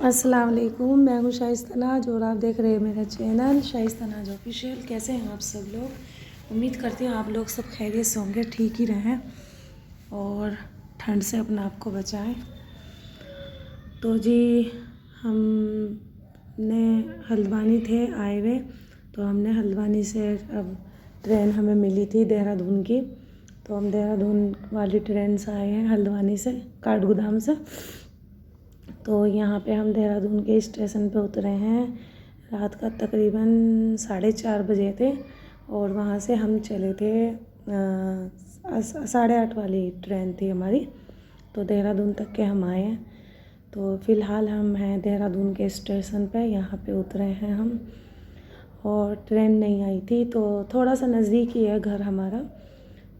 अस्सलाम वालेकुम, मैं हूँ शाइस्ता नाज और आप देख रहे हैं मेरा चैनल शाइस्ता नाज ऑफिशियल। कैसे हैं आप सब लोग? उम्मीद करती हूँ आप लोग सब खैरियत से होंगे, ठीक ही रहें और ठंड से अपने आप को बचाएं। तो जी हमने हल्द्वानी थे आए हुए, तो हमने हल्द्वानी से अब ट्रेन हमें मिली थी देहरादून की, तो हम देहरादून वाली ट्रेन से आए हैं हल्द्वानी से, काठगोदाम से। तो यहाँ पे हम देहरादून के स्टेशन पे उतरे हैं। रात का तकरीबन 4:30 बजे थे और वहाँ से हम चले थे 8:30 वाली ट्रेन थी हमारी, तो देहरादून तक के हम आए हैं। तो फ़िलहाल हम हैं देहरादून के स्टेशन पे, यहाँ पे उतरे हैं हम। और ट्रेन नहीं आई थी, तो थोड़ा सा नज़दीक ही है घर हमारा,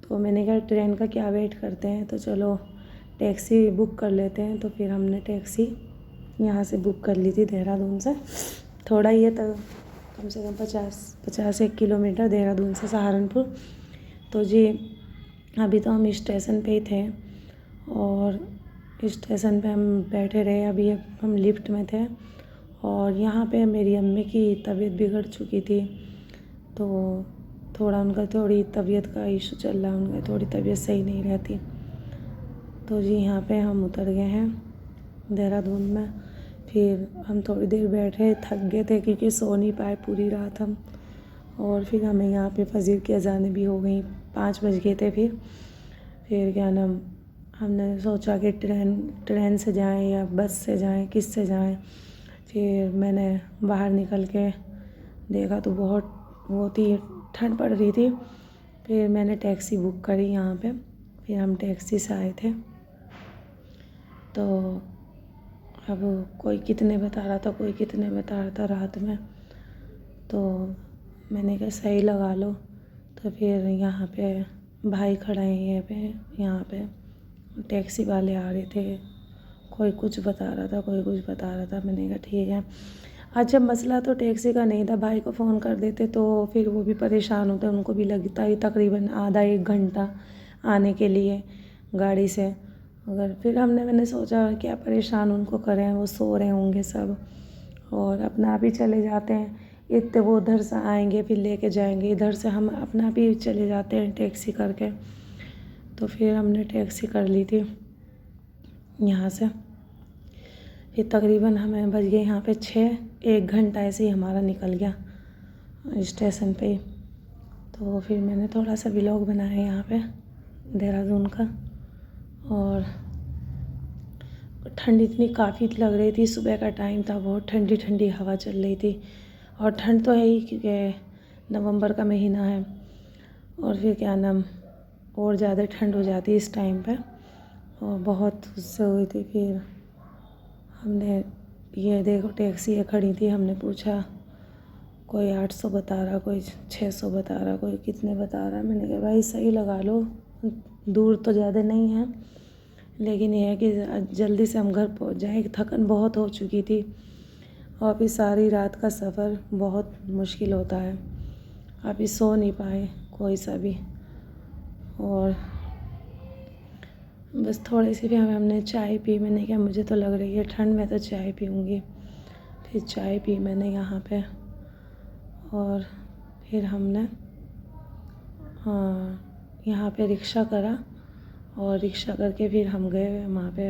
तो मैंने कहा ट्रेन का क्या वेट करते हैं, तो चलो टैक्सी बुक कर लेते हैं। तो फिर हमने टैक्सी यहाँ से बुक कर ली थी देहरादून से। थोड़ा ही है, तो कम से कम 50-51 किलोमीटर देहरादून से सहारनपुर। तो जी अभी तो हम स्टेशन पे ही थे और स्टेशन पे हम बैठे रहे। अभी हम लिफ्ट में थे और यहाँ पे मेरी अम्मी की तबीयत बिगड़ चुकी थी, तो उनका थोड़ी तबीयत का इशू चल रहा है, उनकी थोड़ी तबीयत सही नहीं रहती। तो जी यहाँ पे हम उतर गए हैं देहरादून में। फिर हम थोड़ी देर बैठे, थक गए थे क्योंकि सो नहीं पाए पूरी रात हम। और फिर हमें यहाँ पे फजर की अज़ानें भी हो गई, 5 बज गए थे। फिर क्या नाम, हमने सोचा कि ट्रेन से जाएं या बस से जाएं, किस से जाएं। फिर मैंने बाहर निकल के देखा तो बहुत ही ठंड पड़ रही थी। फिर मैंने टैक्सी बुक करी यहाँ पे, फिर हम टैक्सी से आए थे। तो अब कोई कितने बता रहा था, कोई कितने बता रहा था रात में, तो मैंने कहा सही लगा लो। तो फिर यहाँ पे भाई खड़ा है यहाँ पे टैक्सी वाले आ रहे थे, कोई कुछ बता रहा था, कोई कुछ बता रहा था। मैंने कहा ठीक है। अच्छा, मसला तो टैक्सी का नहीं था, भाई को फ़ोन कर देते तो फिर वो भी परेशान होते, उनको भी लगता ही तकरीबन आधा 1 घंटा आने के लिए गाड़ी से। फिर मैंने सोचा क्या परेशान उनको करें, वो सो रहे होंगे सब और अपना आप ही चले जाते हैं। इतने वो उधर से आएंगे फिर लेके जाएंगे, इधर से हम अपना भी चले जाते हैं टैक्सी करके। तो फिर हमने टैक्सी कर ली थी यहाँ से। फिर तकरीबन हमें बज गए यहाँ पे 6, 1 घंटा ऐसे ही हमारा निकल गया स्टेशन पे ही। तो फिर मैंने थोड़ा सा व्लॉग बनाया यहाँ पे देहरादून का। और ठंड इतनी काफ़ी लग रही थी, सुबह का टाइम था, बहुत ठंडी ठंडी हवा चल रही थी। और ठंड तो है ही क्योंकि नवंबर का महीना है, और फिर क्या नाम और ज़्यादा ठंड हो जाती है इस टाइम पे। और बहुत उससे हुई थी। फिर हमने ये देखो टैक्सी ये खड़ी थी, हमने पूछा, कोई 800 बता रहा, कोई 600 बता रहा, कोई कितने बता रहा। मैंने कहा भाई सही लगा लो, दूर तो ज़्यादा नहीं है, लेकिन ये है कि जल्दी से हम घर पहुंच जाएं। थकन बहुत हो चुकी थी और फिर सारी रात का सफ़र बहुत मुश्किल होता है, अभी सो नहीं पाए कोई सा भी। और बस थोड़ी सी भी हमने चाय पी। मैंने कहा मुझे तो लग रही है ठंड में तो चाय पीऊँगी। फिर चाय पी मैंने यहाँ पे, और फिर हमने यहाँ पे रिक्शा करा और रिक्शा करके फिर हम गए वहाँ पे।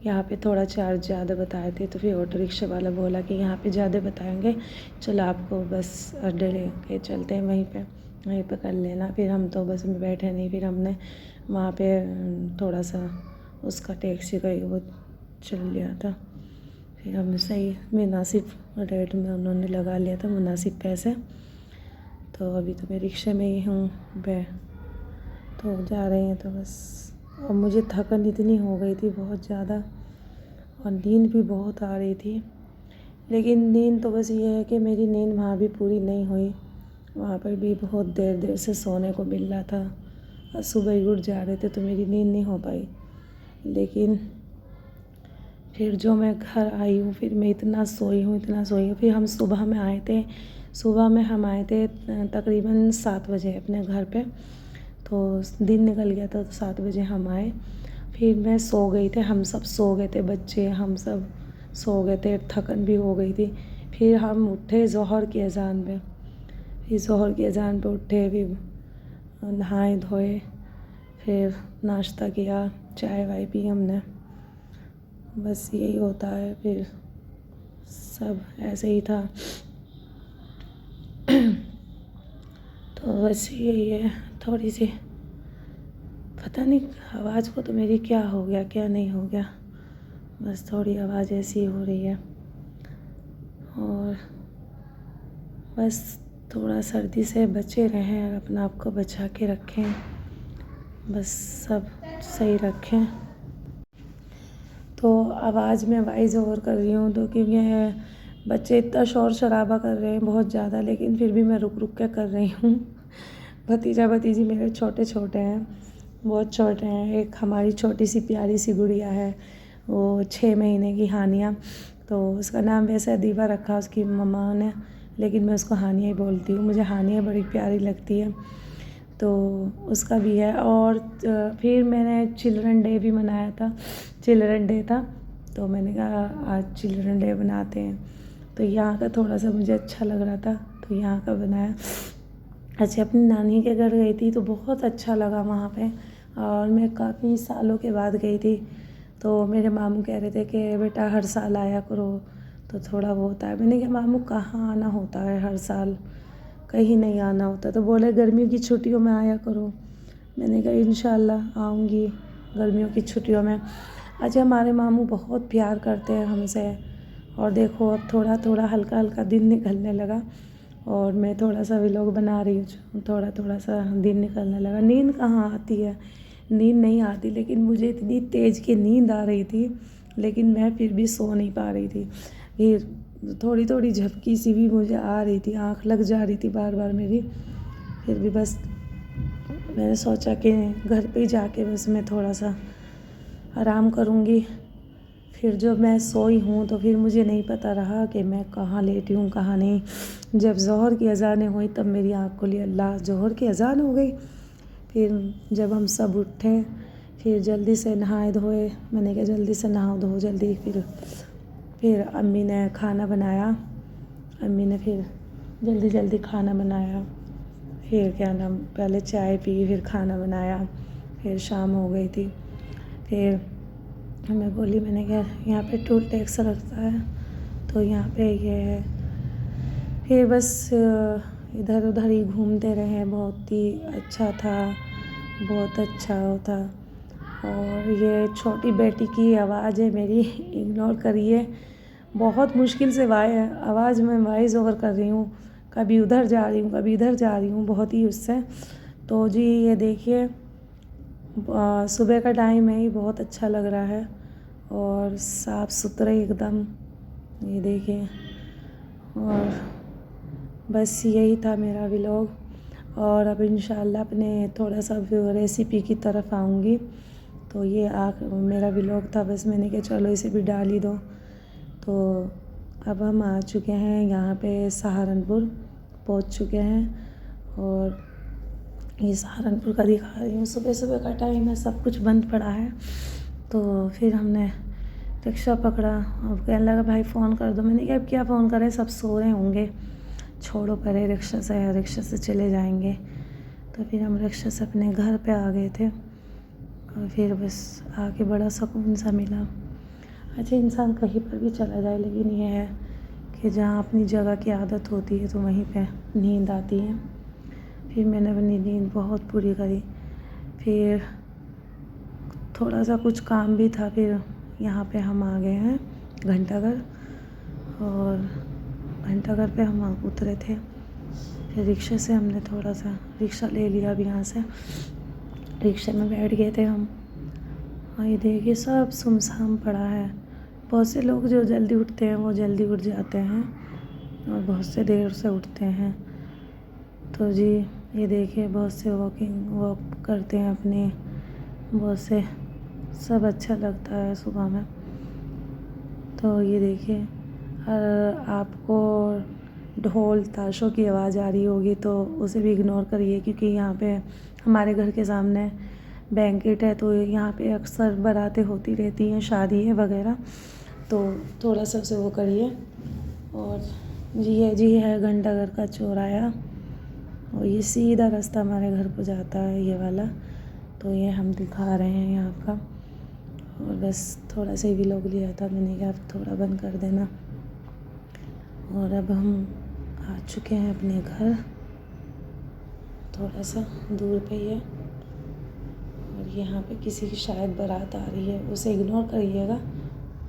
यहाँ पे थोड़ा चार्ज ज़्यादा बताए थे, तो फिर ऑटो रिक्शा वाला बोला कि यहाँ पे ज़्यादा बताएंगे, चलो आपको बस अड्डे लेके चलते हैं, वहीं पे कर लेना। फिर हम तो बस में बैठे नहीं, फिर हमने वहाँ पे थोड़ा सा उसका टैक्सी का वो चल लिया था। फिर हमने सही मुनासिब रेट में उन्होंने लगा लिया था, मुनासिब पैसे। तो अभी तो मैं रिक्शे में ही हूँ तो जा रहे हैं। तो बस, और मुझे थकन इतनी हो गई थी बहुत ज़्यादा, और नींद भी बहुत आ रही थी। लेकिन नींद तो बस ये है कि मेरी नींद वहाँ भी पूरी नहीं हुई, वहाँ पर भी बहुत देर से सोने को मिल रहा था और सुबह ही उठ जा रहे थे, तो मेरी नींद नहीं हो पाई। लेकिन फिर जो मैं घर आई हूँ, फिर मैं इतना सोई हूँ। फिर हम सुबह में हम आए थे तकरीबन 7 बजे अपने घर पे। तो दिन निकल गया था, तो 7 बजे हम आए। फिर मैं सो गई थी, हम सब सो गए थे, बच्चे हम सब सो गए थे, थकन भी हो गई थी। फिर हम उठे ज़ोहर की अज़ान पे, फिर ज़ोहर की अज़ान पे उठे, फिर नहाए धोए, फिर नाश्ता किया, चाय वाय पी हमने। बस यही होता है, फिर सब ऐसे ही था। तो बस यही है, थोड़ी सी पता नहीं आवाज़ को तो मेरी क्या हो गया क्या नहीं हो गया, बस थोड़ी आवाज़ ऐसी हो रही है। और बस थोड़ा सर्दी से बचे रहें, अपना आप को बचा के रखें, बस सब सही रखें। तो आवाज़ में वॉइस ओवर कर रही हूँ तो क्योंकि बच्चे इतना शोर शराबा कर रहे हैं बहुत ज़्यादा, लेकिन फिर भी मैं रुक रुक के कर रही हूँ। भतीजा भतीजी मेरे छोटे छोटे हैं, बहुत छोटे हैं। एक हमारी छोटी सी प्यारी सी गुड़िया है, वो 6 महीने की, हानिया। तो उसका नाम वैसे अदीबा रखा उसकी मम्मा ने, लेकिन मैं उसको हानिया ही बोलती हूँ, मुझे हानिया बड़ी प्यारी लगती है। तो उसका भी है। और फिर मैंने चिल्ड्रन डे भी मनाया था, चिल्ड्रन डे था, तो मैंने कहा आज चिल्ड्रन डे बनाते हैं। तो यहाँ का थोड़ा सा मुझे अच्छा लग रहा था, तो यहाँ का बनाया। अच्छा, अपनी नानी के घर गई थी तो बहुत अच्छा लगा वहाँ पे, और मैं काफ़ी सालों के बाद गई थी। तो मेरे मामू कह रहे थे कि बेटा हर साल आया करो, तो थोड़ा वो होता है। मैंने कहा मामू कहाँ आना होता है हर साल, कहीं नहीं आना होता। तो बोले गर्मियों की छुट्टियों में आया करो। मैंने कहा इंशाल्लाह आऊँगी गर्मियों की छुट्टियों में। अच्छा, हमारे मामू बहुत प्यार करते हैं हमसे, और देखो अब थोड़ा थोड़ा हल्का हल्का दिन निकलने लगा, और मैं थोड़ा सा व्लॉग बना रही हूँ, थोड़ा थोड़ा सा दिन निकलने लगा। नींद कहाँ आती है, नींद नहीं आती, लेकिन मुझे इतनी तेज़ की नींद आ रही थी, लेकिन मैं फिर भी सो नहीं पा रही थी। ये थोड़ी थोड़ी झपकी सी भी मुझे आ रही थी, आँख लग जा रही थी बार बार मेरी। फिर भी बस मैंने सोचा कि घर पे ही जाके बस मैं थोड़ा सा आराम करूँगी। फिर जब मैं सोई हूँ तो फिर मुझे नहीं पता रहा कि मैं कहाँ लेटी हूँ कहाँ नहीं। जब ज़ोहर की अज़ानें हुई तब मेरी आँख खुली, अल्लाह ज़ोहर की अज़ान हो गई। फिर जब हम सब उठे, फिर जल्दी से नहाए धोए, मैंने कहा जल्दी से नहाओ धो जल्दी। फिर अम्मी ने खाना बनाया, अम्मी ने फिर जल्दी जल्दी खाना बनाया। फिर क्या नाम, पहले चाय पी, फिर खाना बनाया, फिर शाम हो गई थी। फिर मैं बोली, मैंने कहा यहाँ पे टोल टैक्स लगता है, तो यहाँ पे ये है। फिर बस इधर उधर ही घूमते रहे, बहुत ही अच्छा था, बहुत अच्छा होता। और ये छोटी बेटी की आवाज़ है मेरी, इग्नोर करिए। बहुत मुश्किल से आवाज़ में वॉइस ओवर कर रही हूँ, कभी उधर जा रही हूँ कभी इधर जा रही हूँ, बहुत ही उससे। तो जी ये देखिए, सुबह का टाइम है, बहुत अच्छा लग रहा है, और साफ़ सुथरे एकदम, ये देखिए। और बस यही था मेरा व्लॉग। और अब इंशाल्लाह अपने थोड़ा सा रेसिपी की तरफ आऊँगी। तो ये मेरा व्लॉग था, बस मैंने कहा चलो इसे भी डाल ही दो। तो अब हम आ चुके हैं यहाँ पे, सहारनपुर पहुँच चुके हैं। और ये सहारनपुर का दिखा रही हूँ, सुबह सुबह का टाइम है, सब कुछ बंद पड़ा है। तो फिर हमने रिक्शा पकड़ा। अब कहने लगा भाई फ़ोन कर दो। मैंने कहा अब क्या फ़ोन करें, सब सो रहे होंगे, छोड़ो परे, रिक्शा से चले जाएंगे। तो फिर हम रिक्शा से अपने घर पे आ गए थे, और फिर बस आके बड़ा सुकून सा मिला। अच्छा, इंसान कहीं पर भी चला जाए, लेकिन ये है कि जहाँ अपनी जगह की आदत होती है तो वहीं पे नींद आती है। फिर मैंने अपनी नींद बहुत पूरी करी। फिर थोड़ा सा कुछ काम भी था, फिर यहाँ पे हम आ गए हैं घंटाघर, और घंटाघर पे हम उतरे थे। फिर रिक्शे से हमने थोड़ा सा रिक्शा ले लिया, अब यहाँ से रिक्शे में बैठ गए थे हम। और ये देखिए सब सुमसाम पड़ा है। बहुत से लोग जो जल्दी उठते हैं वो जल्दी उठ जाते हैं, और बहुत से देर से उठते हैं। तो जी ये देखिए, बहुत से वॉक करते हैं अपने, बहुत से, सब अच्छा लगता है सुबह में। तो ये देखिए, आपको ढोल ताशों की आवाज़ आ रही होगी तो उसे भी इग्नोर करिए, क्योंकि यहाँ पे हमारे घर के सामने बैंकेट है, तो यहाँ पे अक्सर बारातें होती रहती हैं, शादी है वगैरह। तो थोड़ा सा उसे वो करिए। और जी है घंटाघर का चौराहा, और ये सीधा रास्ता हमारे घर को जाता है, ये वाला। तो ये हम दिखा रहे हैं यहाँ का। और बस थोड़ा सा ही व्लॉग लिया था मैंने कहा अब थोड़ा बंद कर देना। और अब हम आ चुके हैं अपने घर, थोड़ा सा दूर पे ही है। और यहाँ पे किसी की शायद बारात आ रही है, उसे इग्नोर करिएगा,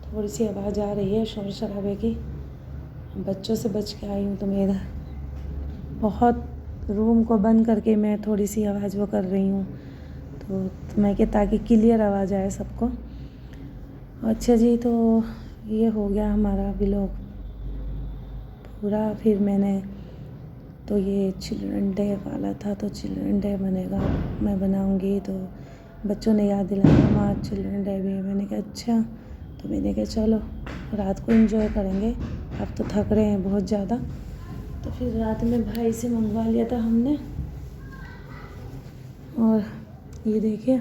थोड़ी सी आवाज़ आ रही है शोर शराबे की। बच्चों से बच के आई हूँ तो मैं इधर बहुत रूम को बंद करके मैं थोड़ी सी आवाज़ वो कर रही हूँ, तो मैं क्या ताकि क्लियर आवाज़ आए सबको। अच्छा जी, तो ये हो गया हमारा व्लॉग पूरा। फिर मैंने तो ये चिल्ड्रन डे वाला था, तो चिल्ड्रन डे बनेगा, मैं बनाऊंगी। तो बच्चों ने याद दिलाया माँ चिल्ड्रन डे भी है। मैंने कहा अच्छा, तो मैंने कहा चलो रात को एंजॉय करेंगे, अब तो थक रहे हैं बहुत ज़्यादा। तो फिर रात में भाई से मंगवा लिया था हमने। और ये देखिए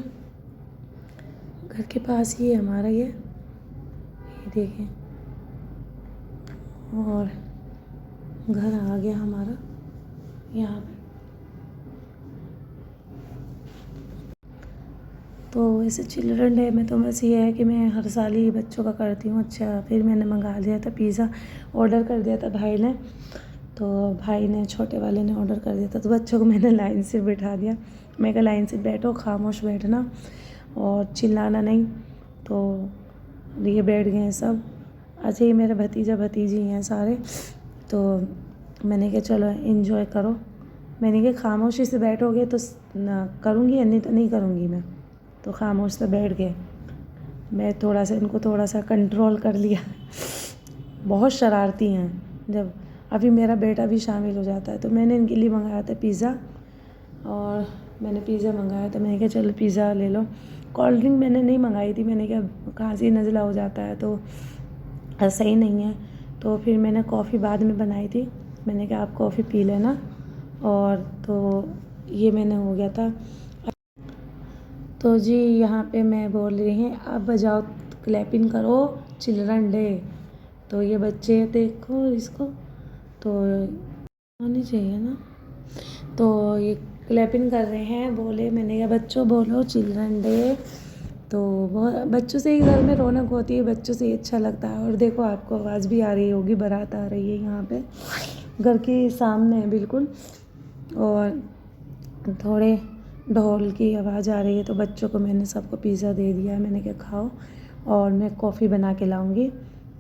घर के पास ही है हमारा ये देखिए, और घर आ गया हमारा यहाँ पे। तो वैसे चिल्ड्रन डे में तो बस ये है कि मैं हर साल ही बच्चों का करती हूँ। अच्छा, फिर मैंने मंगा लिया था पिज़्ज़ा, ऑर्डर कर दिया था भाई ने। तो भाई ने छोटे वाले ने ऑर्डर कर दिया था, तो बच्चों को मैंने लाइन से बिठा दिया। मैं कहा लाइन से बैठो, खामोश बैठना और चिल्लाना नहीं। तो ये बैठ गए हैं सब। अच्छा, ये मेरे भतीजा भतीजी हैं सारे। तो मैंने कहा चलो एंजॉय करो। मैंने कहा खामोशी से बैठोगे तो ना करूँगी, नहीं तो नहीं करूँगी मैं। तो खामोश से बैठ गए। मैं थोड़ा सा इनको थोड़ा सा कंट्रोल कर लिया। बहुत शरारती हैं। जब अभी मेरा बेटा भी शामिल हो जाता है, तो मैंने इनके लिए मंगाया था पिज़्ज़ा, और मैंने पिज़्ज़ा मंगाया था। मैंने कहा चलो पिज़्ज़ा ले लो। कोल्ड ड्रिंक मैंने नहीं मंगाई थी, मैंने कहा खांसी नज़ला हो जाता है तो सही नहीं है। तो फिर मैंने कॉफ़ी बाद में बनाई थी, मैंने कहा आप कॉफ़ी पी लेना। और तो ये मैंने हो गया था। तो जी यहाँ पे मैं बोल रही हूँ अब बजाओ क्लैपिंग करो चिल्ड्रन डे। तो ये बच्चे देखो इसको तो होनी चाहिए ना, तो ये क्लैपिंग कर रहे हैं। बोले मैंने कहा बच्चों बोलो चिल्ड्रन डे। तो बहुत बच्चों से ही घर में रौनक होती है, बच्चों से ही अच्छा लगता है। और देखो आपको आवाज़ भी आ रही होगी, बारात आ रही है यहाँ पे घर के सामने है बिल्कुल। और थोड़े ढोल की आवाज़ आ रही है। तो बच्चों को मैंने सबको पिज़्ज़ा दे दिया। मैंने कहा खाओ, और मैं कॉफ़ी बना के लाऊंगी,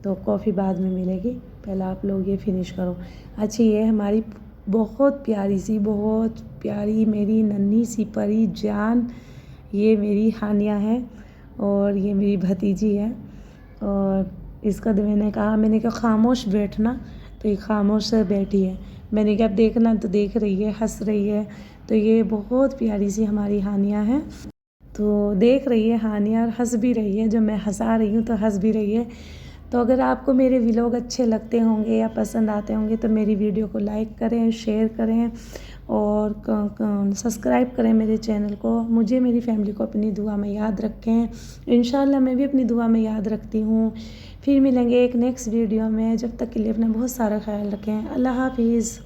तो कॉफ़ी बाद में मिलेगी, पहले आप लोग ये फिनिश करो। अच्छा, ये हमारी बहुत प्यारी मेरी नन्ही सी परी जान, ये मेरी हानिया है, और ये मेरी भतीजी है। और इसका तो मैंने कहा खामोश बैठना, तो ये खामोश से बैठी है। मैंने कहा अब देखना, तो देख रही है, हंस रही है। तो ये बहुत प्यारी सी हमारी हानिया है। तो देख रही है हानिया और हंस भी रही है, जब मैं हंसा रही हूँ तो हंस भी रही है। तो अगर आपको मेरे व्लॉग अच्छे लगते होंगे या पसंद आते होंगे तो मेरी वीडियो को लाइक करें, शेयर करें और सब्सक्राइब करें मेरे चैनल को। मुझे मेरी फैमिली को अपनी दुआ में याद रखें। इंशाल्लाह मैं भी अपनी दुआ में याद रखती हूँ। फिर मिलेंगे एक नेक्स्ट वीडियो में, जब तक के लिए अपना बहुत सारा ख्याल रखें। अल्लाह हाफिज़।